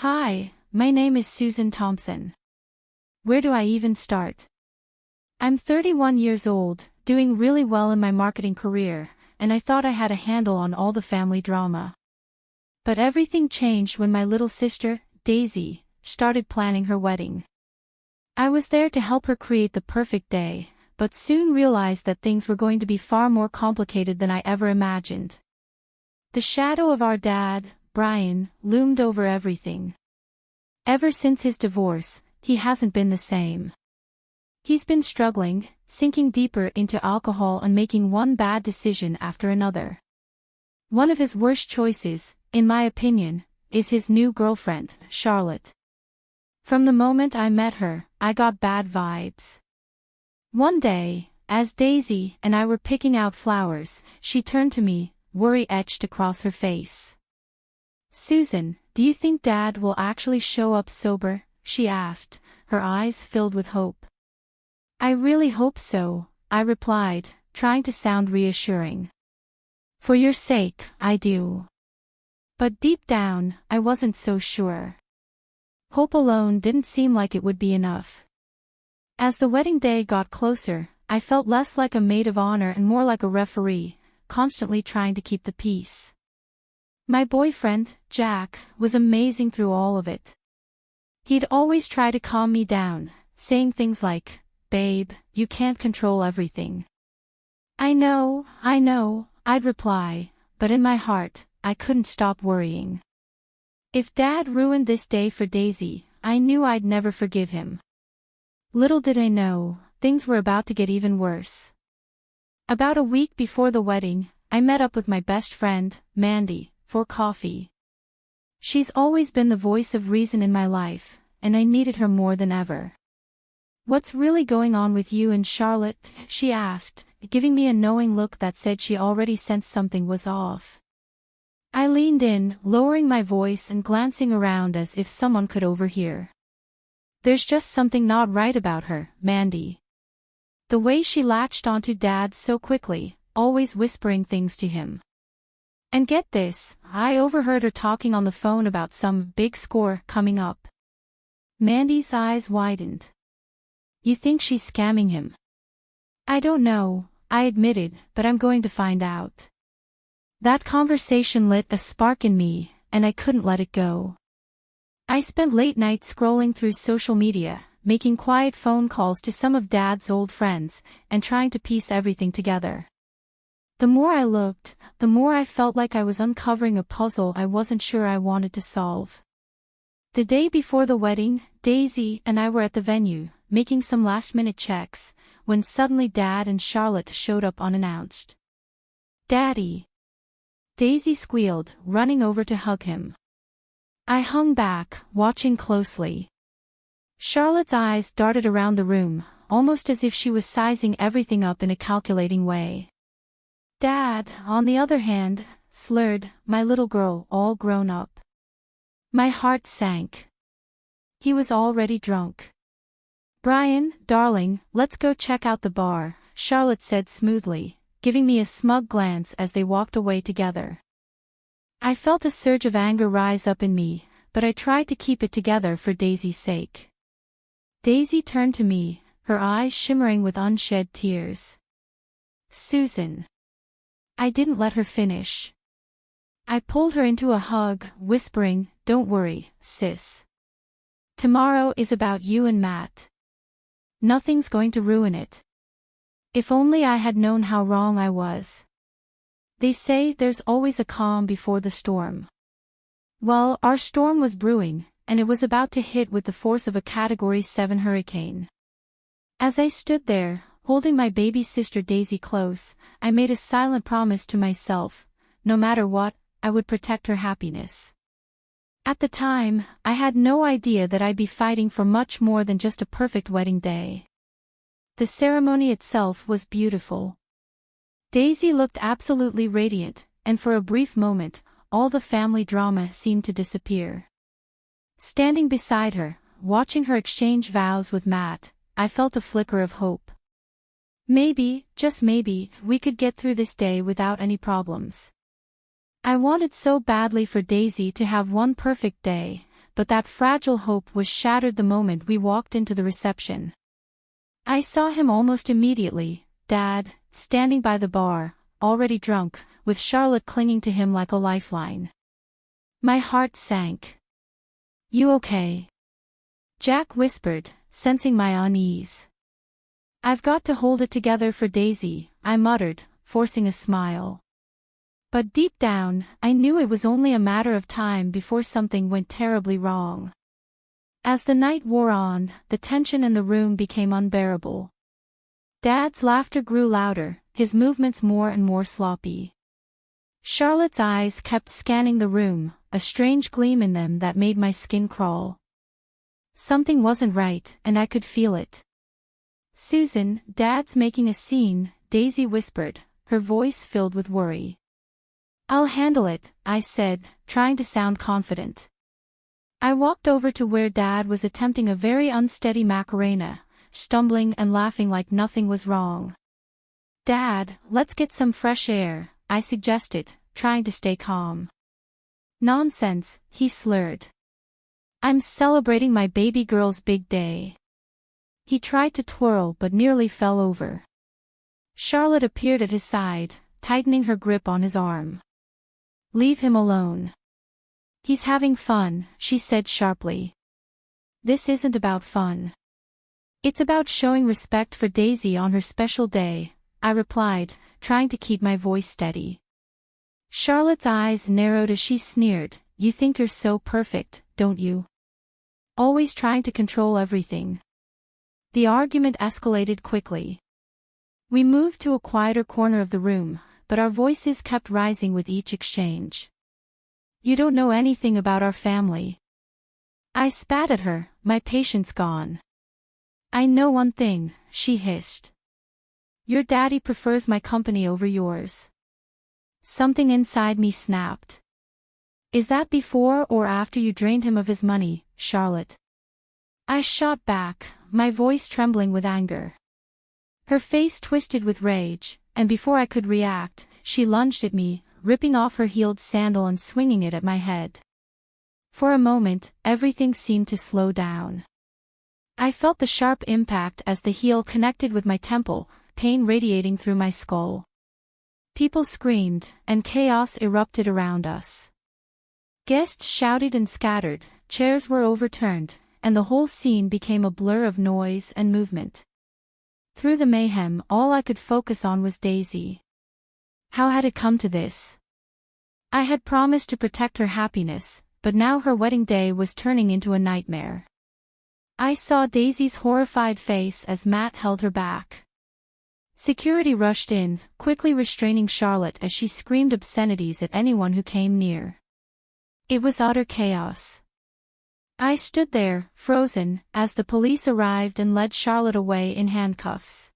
Hi, my name is Susan Thompson. Where do I even start? I'm 31 years old, doing really well in my marketing career, and I thought I had a handle on all the family drama. But everything changed when my little sister, Daisy, started planning her wedding. I was there to help her create the perfect day, but soon realized that things were going to be far more complicated than I ever imagined. The shadow of our dad, Brian, loomed over everything. Ever since his divorce, he hasn't been the same. He's been struggling, sinking deeper into alcohol and making one bad decision after another. One of his worst choices, in my opinion, is his new girlfriend, Charlotte. From the moment I met her, I got bad vibes. One day, as Daisy and I were picking out flowers, she turned to me, worry etched across her face. "Susan, do you think Dad will actually show up sober?" she asked, her eyes filled with hope. "I really hope so," I replied, trying to sound reassuring. "For your sake, I do." But deep down, I wasn't so sure. Hope alone didn't seem like it would be enough. As the wedding day got closer, I felt less like a maid of honor and more like a referee, constantly trying to keep the peace. My boyfriend, Jack, was amazing through all of it. He'd always try to calm me down, saying things like, "Babe, you can't control everything." I know, I'd reply, but in my heart, I couldn't stop worrying. If Dad ruined this day for Daisy, I knew I'd never forgive him. Little did I know, things were about to get even worse. About a week before the wedding, I met up with my best friend, Mandy, for coffee. She's always been the voice of reason in my life, and I needed her more than ever. "What's really going on with you and Charlotte?" she asked, giving me a knowing look that said she already sensed something was off. I leaned in, lowering my voice and glancing around as if someone could overhear. "There's just something not right about her, Mandy." The way she latched onto Dad so quickly, always whispering things to him. And get this, I overheard her talking on the phone about some big score coming up. Mandy's eyes widened. "You think she's scamming him?" "I don't know," I admitted, "but I'm going to find out." That conversation lit a spark in me, and I couldn't let it go. I spent late nights scrolling through social media, making quiet phone calls to some of Dad's old friends, and trying to piece everything together. The more I looked, the more I felt like I was uncovering a puzzle I wasn't sure I wanted to solve. The day before the wedding, Daisy and I were at the venue, making some last-minute checks, when suddenly Dad and Charlotte showed up unannounced. "Daddy!" Daisy squealed, running over to hug him. I hung back, watching closely. Charlotte's eyes darted around the room, almost as if she was sizing everything up in a calculating way. Dad, on the other hand, slurred, "My little girl, all grown up." My heart sank. He was already drunk. "Brian, darling, let's go check out the bar," Charlotte said smoothly, giving me a smug glance as they walked away together. I felt a surge of anger rise up in me, but I tried to keep it together for Daisy's sake. Daisy turned to me, her eyes shimmering with unshed tears. "Susan." I didn't let her finish. I pulled her into a hug, whispering, "Don't worry, sis. Tomorrow is about you and Matt. Nothing's going to ruin it." If only I had known how wrong I was. They say there's always a calm before the storm. Well, our storm was brewing, and it was about to hit with the force of a Category 7 hurricane. As I stood there, holding my baby sister Daisy close, I made a silent promise to myself, no matter what, I would protect her happiness. At the time, I had no idea that I'd be fighting for much more than just a perfect wedding day. The ceremony itself was beautiful. Daisy looked absolutely radiant, and for a brief moment, all the family drama seemed to disappear. Standing beside her, watching her exchange vows with Matt, I felt a flicker of hope. Maybe, just maybe, we could get through this day without any problems. I wanted so badly for Daisy to have one perfect day, but that fragile hope was shattered the moment we walked into the reception. I saw him almost immediately, Dad, standing by the bar, already drunk, with Charlotte clinging to him like a lifeline. My heart sank. "You okay?" Jack whispered, sensing my unease. "I've got to hold it together for Daisy," I muttered, forcing a smile. But deep down, I knew it was only a matter of time before something went terribly wrong. As the night wore on, the tension in the room became unbearable. Dad's laughter grew louder, his movements more and more sloppy. Charlotte's eyes kept scanning the room, a strange gleam in them that made my skin crawl. Something wasn't right, and I could feel it. "Susan, Dad's making a scene," Daisy whispered, her voice filled with worry. "I'll handle it," I said, trying to sound confident. I walked over to where Dad was attempting a very unsteady Macarena, stumbling and laughing like nothing was wrong. "Dad, let's get some fresh air," I suggested, trying to stay calm. "Nonsense," he slurred. "I'm celebrating my baby girl's big day." He tried to twirl but nearly fell over. Charlotte appeared at his side, tightening her grip on his arm. "Leave him alone. He's having fun," she said sharply. "This isn't about fun. It's about showing respect for Daisy on her special day," I replied, trying to keep my voice steady. Charlotte's eyes narrowed as she sneered, "You think you're so perfect, don't you? Always trying to control everything." The argument escalated quickly. We moved to a quieter corner of the room, but our voices kept rising with each exchange. "You don't know anything about our family." I spat at her, my patience gone. "I know one thing," she hissed. "Your daddy prefers my company over yours." Something inside me snapped. "Is that before or after you drained him of his money, Charlotte?" I shot back, my voice trembling with anger. Her face twisted with rage, and before I could react, she lunged at me, ripping off her heeled sandal and swinging it at my head. For a moment, everything seemed to slow down. I felt the sharp impact as the heel connected with my temple, pain radiating through my skull. People screamed, and chaos erupted around us. Guests shouted and scattered, chairs were overturned, and the whole scene became a blur of noise and movement. Through the mayhem, all I could focus on was Daisy. How had it come to this? I had promised to protect her happiness, but now her wedding day was turning into a nightmare. I saw Daisy's horrified face as Matt held her back. Security rushed in, quickly restraining Charlotte as she screamed obscenities at anyone who came near. It was utter chaos. I stood there, frozen, as the police arrived and led Charlotte away in handcuffs.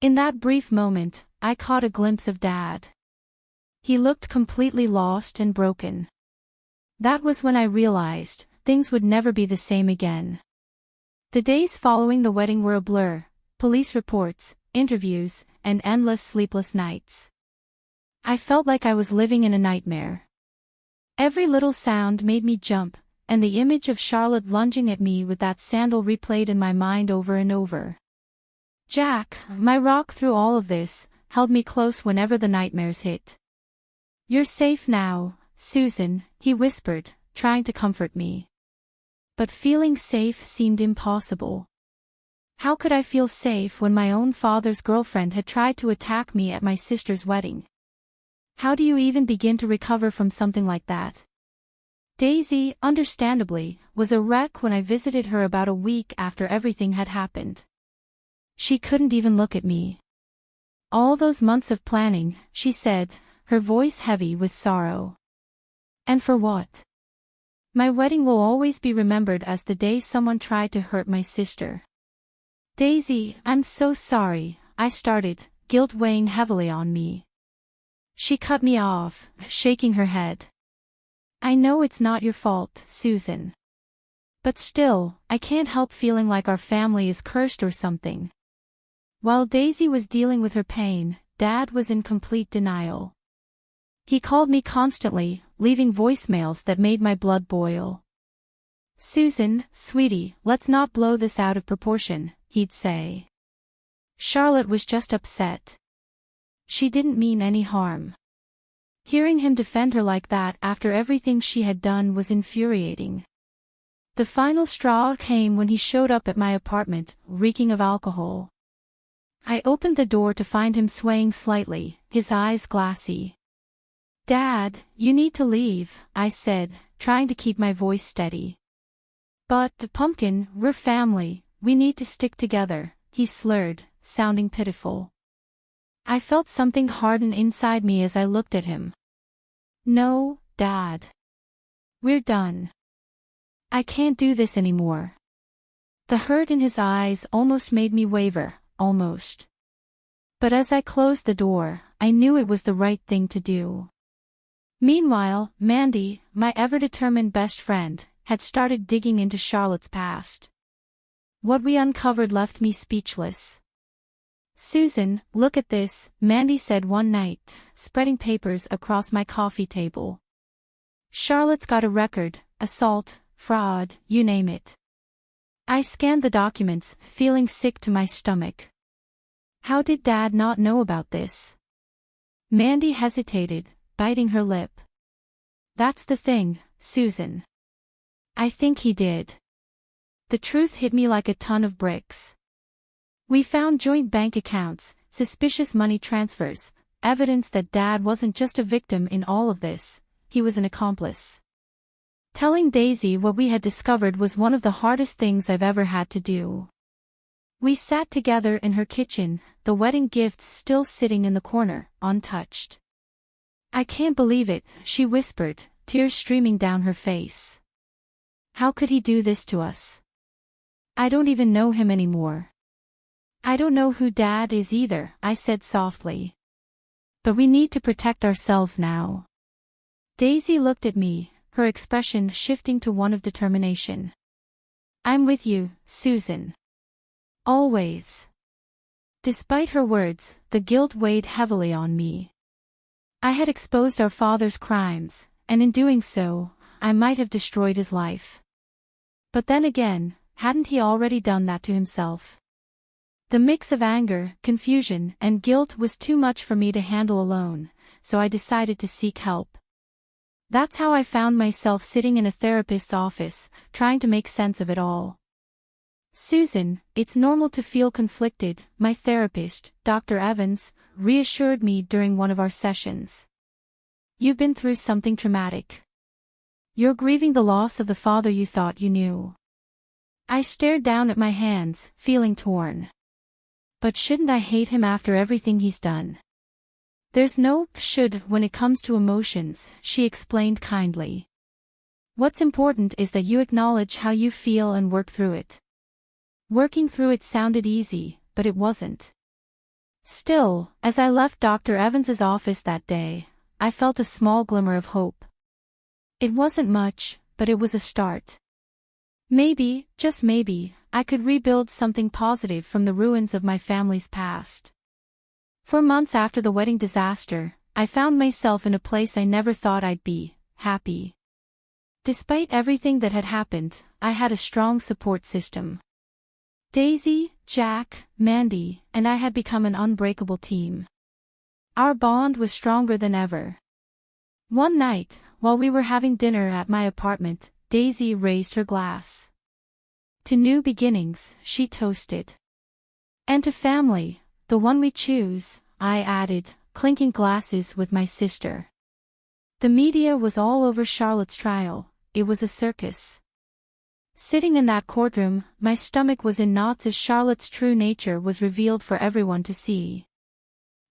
In that brief moment, I caught a glimpse of Dad. He looked completely lost and broken. That was when I realized, things would never be the same again. The days following the wedding were a blur, police reports, interviews, and endless sleepless nights. I felt like I was living in a nightmare. Every little sound made me jump, and the image of Charlotte lunging at me with that sandal replayed in my mind over and over. Jack, my rock through all of this, held me close whenever the nightmares hit. "You're safe now, Susan," he whispered, trying to comfort me. But feeling safe seemed impossible. How could I feel safe when my own father's girlfriend had tried to attack me at my sister's wedding? How do you even begin to recover from something like that? Daisy, understandably, was a wreck when I visited her about a week after everything had happened. She couldn't even look at me. "All those months of planning," she said, her voice heavy with sorrow. "And for what? My wedding will always be remembered as the day someone tried to hurt my sister." "Daisy, I'm so sorry," I started, guilt weighing heavily on me. She cut me off, shaking her head. "I know it's not your fault, Susan. But still, I can't help feeling like our family is cursed or something." While Daisy was dealing with her pain, Dad was in complete denial. He called me constantly, leaving voicemails that made my blood boil. "Susan, sweetie, let's not blow this out of proportion," he'd say. Charlotte was just upset. She didn't mean any harm. Hearing him defend her like that after everything she had done was infuriating. The final straw came when he showed up at my apartment, reeking of alcohol. I opened the door to find him swaying slightly, his eyes glassy. "Dad, you need to leave," I said, trying to keep my voice steady. "But, Pumpkin, we're family, we need to stick together," he slurred, sounding pitiful. I felt something harden inside me as I looked at him. "No, Dad. We're done. I can't do this anymore." The hurt in his eyes almost made me waver, almost. But as I closed the door, I knew it was the right thing to do. Meanwhile, Mandy, my ever-determined best friend, had started digging into Charlotte's past. What we uncovered left me speechless. "Susan, look at this," Mandy said one night, spreading papers across my coffee table. "Charlotte's got a record, assault, fraud, you name it." I scanned the documents, feeling sick to my stomach. How did Dad not know about this? Mandy hesitated, biting her lip. "That's the thing, Susan. I think he did." The truth hit me like a ton of bricks. We found joint bank accounts, suspicious money transfers, evidence that Dad wasn't just a victim in all of this, he was an accomplice. Telling Daisy what we had discovered was one of the hardest things I've ever had to do. We sat together in her kitchen, the wedding gifts still sitting in the corner, untouched. "I can't believe it," she whispered, tears streaming down her face. "How could he do this to us? I don't even know him anymore." "I don't know who Dad is either," I said softly. "But we need to protect ourselves now." Daisy looked at me, her expression shifting to one of determination. "I'm with you, Susan. Always." Despite her words, the guilt weighed heavily on me. I had exposed our father's crimes, and in doing so, I might have destroyed his life. But then again, hadn't he already done that to himself? The mix of anger, confusion, and guilt was too much for me to handle alone, so I decided to seek help. That's how I found myself sitting in a therapist's office, trying to make sense of it all. "Susan, it's normal to feel conflicted," my therapist, Dr. Evans, reassured me during one of our sessions. "You've been through something traumatic. You're grieving the loss of the father you thought you knew." I stared down at my hands, feeling torn. But shouldn't I hate him after everything he's done? "There's no should when it comes to emotions," she explained kindly. "What's important is that you acknowledge how you feel and work through it." Working through it sounded easy, but it wasn't. Still, as I left Dr. Evans's office that day, I felt a small glimmer of hope. It wasn't much, but it was a start. Maybe, just maybe, I could rebuild something positive from the ruins of my family's past. For months after the wedding disaster, I found myself in a place I never thought I'd be, happy. Despite everything that had happened, I had a strong support system. Daisy, Jack, Mandy, and I had become an unbreakable team. Our bond was stronger than ever. One night, while we were having dinner at my apartment, Daisy raised her glass. "To new beginnings," she toasted. "And to family, the one we choose," I added, clinking glasses with my sister. The media was all over Charlotte's trial. It was a circus. Sitting in that courtroom, my stomach was in knots as Charlotte's true nature was revealed for everyone to see.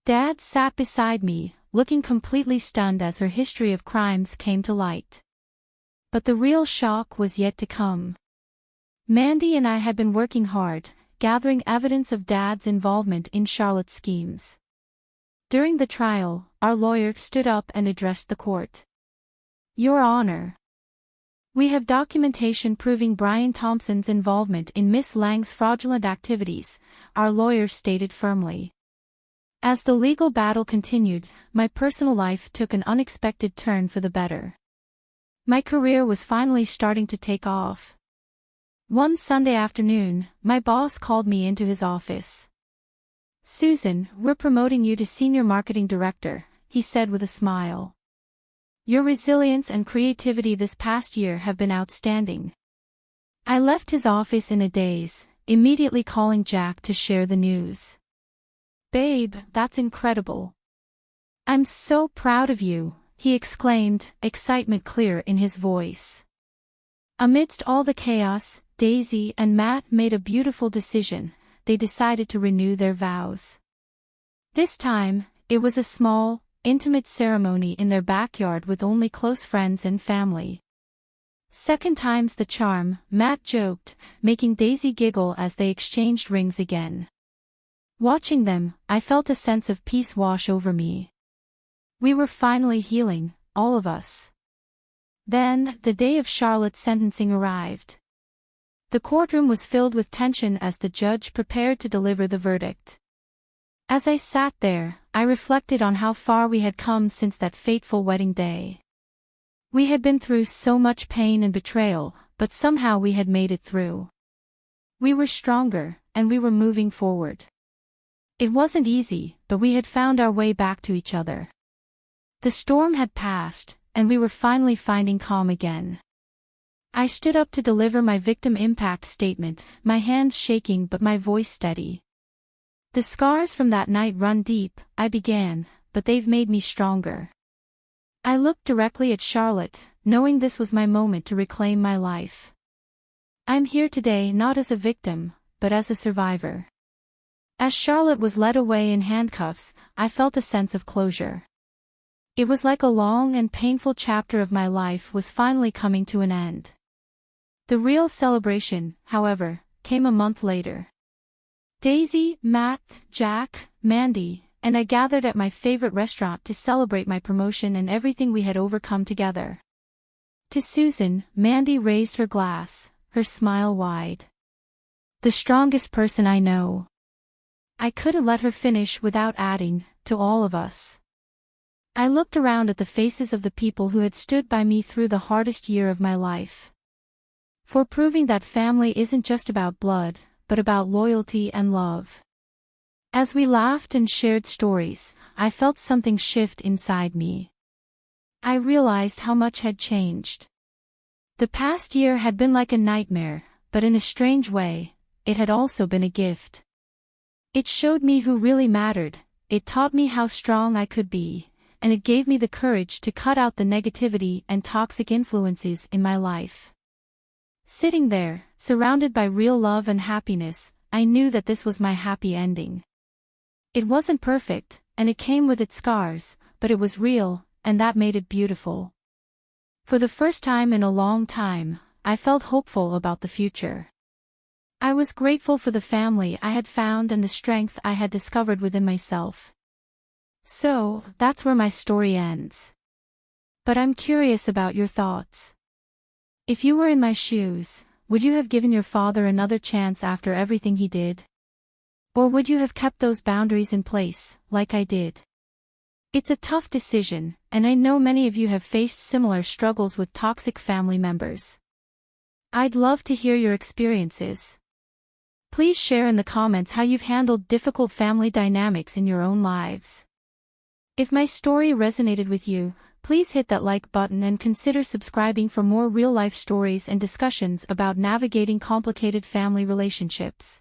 Dad sat beside me, looking completely stunned as her history of crimes came to light. But the real shock was yet to come. Mandy and I had been working hard, gathering evidence of Dad's involvement in Charlotte's schemes. During the trial, our lawyer stood up and addressed the court. "Your Honor, we have documentation proving Brian Thompson's involvement in Miss Lang's fraudulent activities," our lawyer stated firmly. As the legal battle continued, my personal life took an unexpected turn for the better. My career was finally starting to take off. One Sunday afternoon, my boss called me into his office. "Susan, we're promoting you to Senior Marketing Director," he said with a smile. "Your resilience and creativity this past year have been outstanding." I left his office in a daze, immediately calling Jack to share the news. "Babe, that's incredible. I'm so proud of you," he exclaimed, excitement clear in his voice. Amidst all the chaos, Daisy and Matt made a beautiful decision. They decided to renew their vows. This time, it was a small, intimate ceremony in their backyard with only close friends and family. "Second time's the charm," Matt joked, making Daisy giggle as they exchanged rings again. Watching them, I felt a sense of peace wash over me. We were finally healing, all of us. Then, the day of Charlotte's sentencing arrived. The courtroom was filled with tension as the judge prepared to deliver the verdict. As I sat there, I reflected on how far we had come since that fateful wedding day. We had been through so much pain and betrayal, but somehow we had made it through. We were stronger, and we were moving forward. It wasn't easy, but we had found our way back to each other. The storm had passed, and we were finally finding calm again. I stood up to deliver my victim impact statement, my hands shaking but my voice steady. "The scars from that night run deep," I began, "but they've made me stronger." I looked directly at Charlotte, knowing this was my moment to reclaim my life. "I'm here today not as a victim, but as a survivor." As Charlotte was led away in handcuffs, I felt a sense of closure. It was like a long and painful chapter of my life was finally coming to an end. The real celebration, however, came a month later. Daisy, Matt, Jack, Mandy, and I gathered at my favorite restaurant to celebrate my promotion and everything we had overcome together. To Susan, Mandy raised her glass, her smile wide. "The strongest person I know." I couldn't let her finish without adding, "to all of us." I looked around at the faces of the people who had stood by me through the hardest year of my life. For proving that family isn't just about blood, but about loyalty and love. As we laughed and shared stories, I felt something shift inside me. I realized how much had changed. The past year had been like a nightmare, but in a strange way, it had also been a gift. It showed me who really mattered, it taught me how strong I could be, and it gave me the courage to cut out the negativity and toxic influences in my life. Sitting there, surrounded by real love and happiness, I knew that this was my happy ending. It wasn't perfect, and it came with its scars, but it was real, and that made it beautiful. For the first time in a long time, I felt hopeful about the future. I was grateful for the family I had found and the strength I had discovered within myself. So, that's where my story ends. But I'm curious about your thoughts. If you were in my shoes, would you have given your father another chance after everything he did? Or would you have kept those boundaries in place, like I did? It's a tough decision, and I know many of you have faced similar struggles with toxic family members. I'd love to hear your experiences. Please share in the comments how you've handled difficult family dynamics in your own lives. If my story resonated with you, please hit that like button and consider subscribing for more real-life stories and discussions about navigating complicated family relationships.